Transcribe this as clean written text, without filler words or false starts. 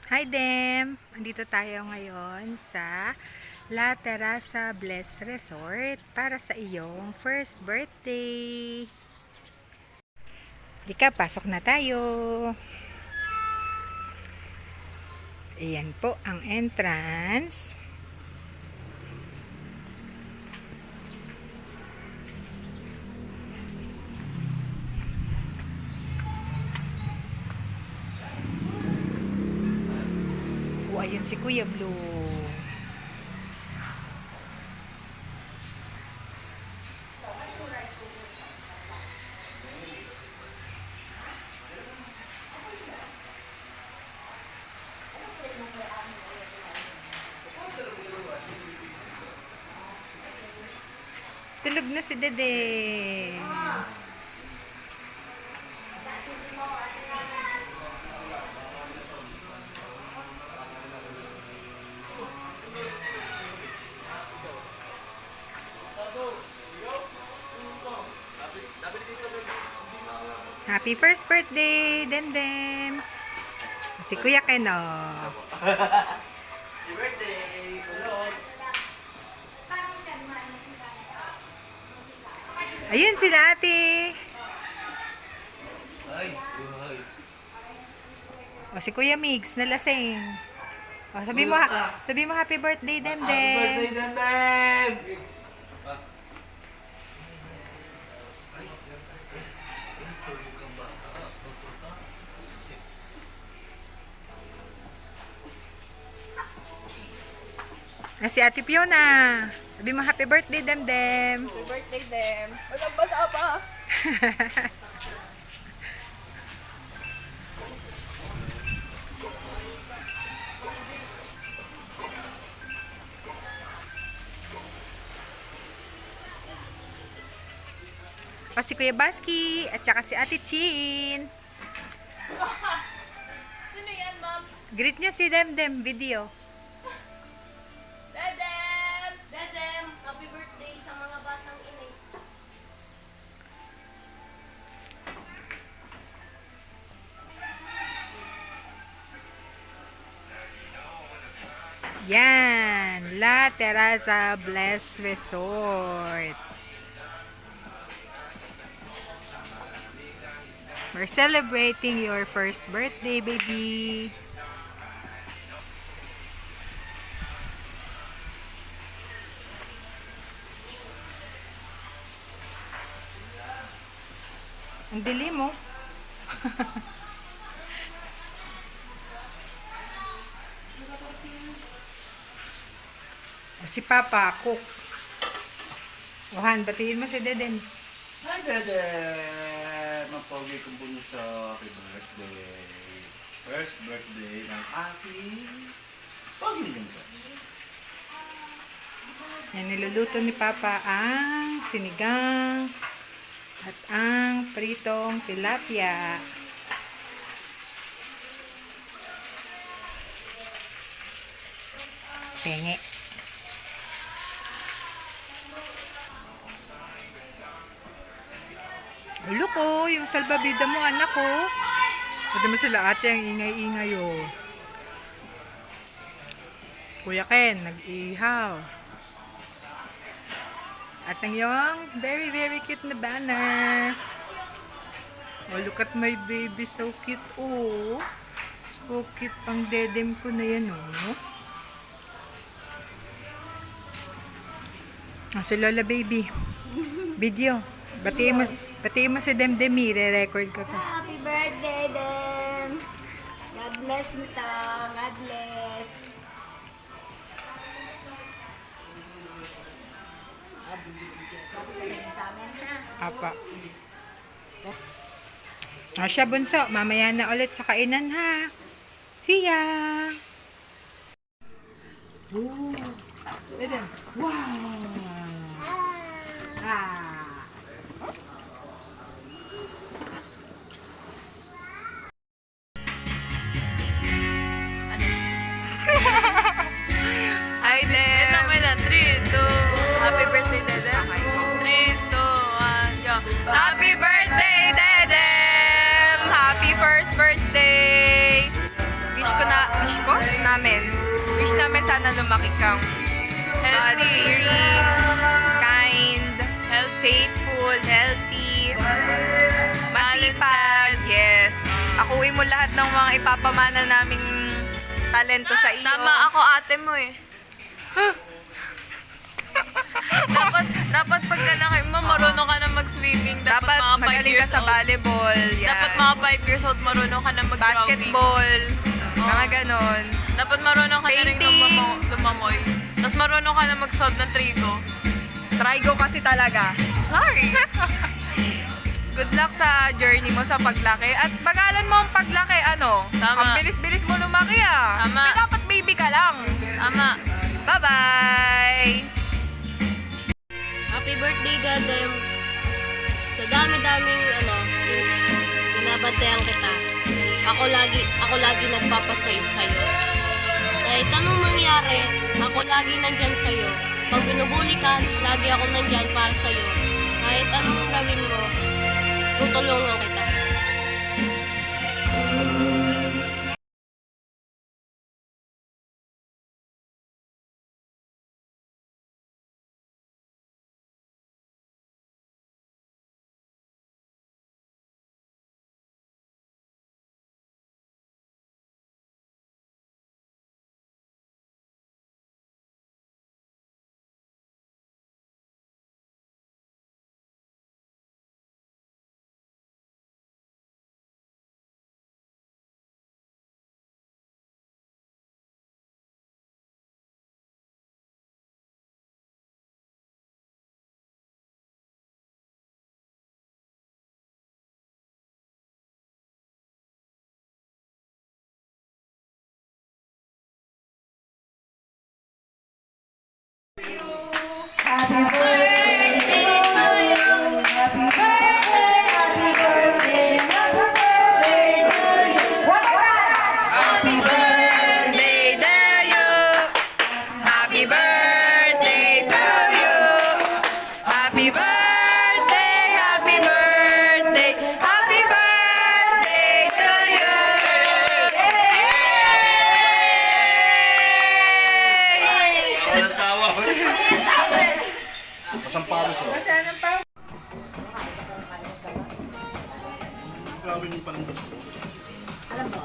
Hi Dem! Andito tayo ngayon sa La Terraza Bless Resort para sa iyong first birthday. Di ka, pasok na tayo. Ayan po ang entrance. O, ayun si Kuya Blue. Tulog na si Dede. Happy first birthday, Demdem. Si Kuya Ken, oh. Happy birthday! Kulot! Ayun sila ate. Ay! Ay! O si Kuya Migs, nalasing. O, sabi mo happy birthday, Demdem. Happy birthday, Dandem! Si Ate Fiona. Sabi mo happy birthday, Demdem. Happy birthday, Dem. Magbasa pa. O si Kuya Baski at saka si Ate Chin. Sino yan, Ma'am? Greet nyo si Demdem video. Dedem! Dedem! Happy birthday sa mga batang inay. Yan, La Terraza Bless Resort. We're celebrating your first birthday, baby. Ang dilim mo. Si Papa, cook. Ohan, batiin mo si Deden. Hi, Dandem! Ang pogi kong bunso. Happy birthday! First birthday ng aking pogi bunso. Yan, niluluto ni Papa ang sinigang at ang pritong tilapia. Penge. Ulo ko, yung salbabida mo, anak ko. Pwede mo sila ate ang ingay-ingay, oh. Kuya Ken, nag-ihaw. At ang yung very, very cute na banner. Oh, look at my baby. So cute, oh. So cute pang dedem ko na yan, oh. Ah, si Lola baby. Video. Batiin mo si Demdemi. Re-record ko to. Happy birthday, Dem! God bless nito. God bless. Sa amin, ha? Apa. Ah, siya bunso. Mamaya na ulit sa kainan, ha. See ya! Ooh. Dedem. Wow! Ah! Hi, Dem! Ito may lang. 3, 2. Happy birthday, Dedem. 3, 2, 1, go. Happy birthday, Dedem! Happy first birthday! Wish namin. Wish namin sana lumaki kang God-fearing, kind, faithful, healthy, masipag. Yes. Akuin mo lahat ng mga ipapamana naming talento sa iyo. Tama ako ate mo eh. dapat pagkalaki mo, marunong ka na mag-swimming. Dapat mga 5 magaling ka years sa old. volleyball. Yan. Dapat mga 5 years old, marunong ka na mag-drawing. Basketball. Mga ganon. Dapat marunong ka na rin Painting. lumamoy. Tapos marunong ka na mag-solve ng trigo. Trigo kasi talaga. Sorry. Good luck sa journey mo sa paglaki. At bagalan mo ang paglaki, ano? Tama. Ang bilis-bilis mo lumaki, ah. Tama. May dapat baby ka lang. Tama. Bye-bye! Happy birthday, Dadem. Sa dami-daming binabantayan kita. Ako lagi nagpapasay sa'yo. Kahit anong mangyari, ako lagi nandyan sa'yo. Pag binubuli ka, lagi ako nandyan para sa'yo. Kahit anong gawin mo, tutulungan kita. Happy birthday to you. Happy birthday to you. Happy birthday, happy birthday, happy birthday to you. Yay! Walang tawa. Pasamparos oh. Grabe yung panandot ko. Alam mo?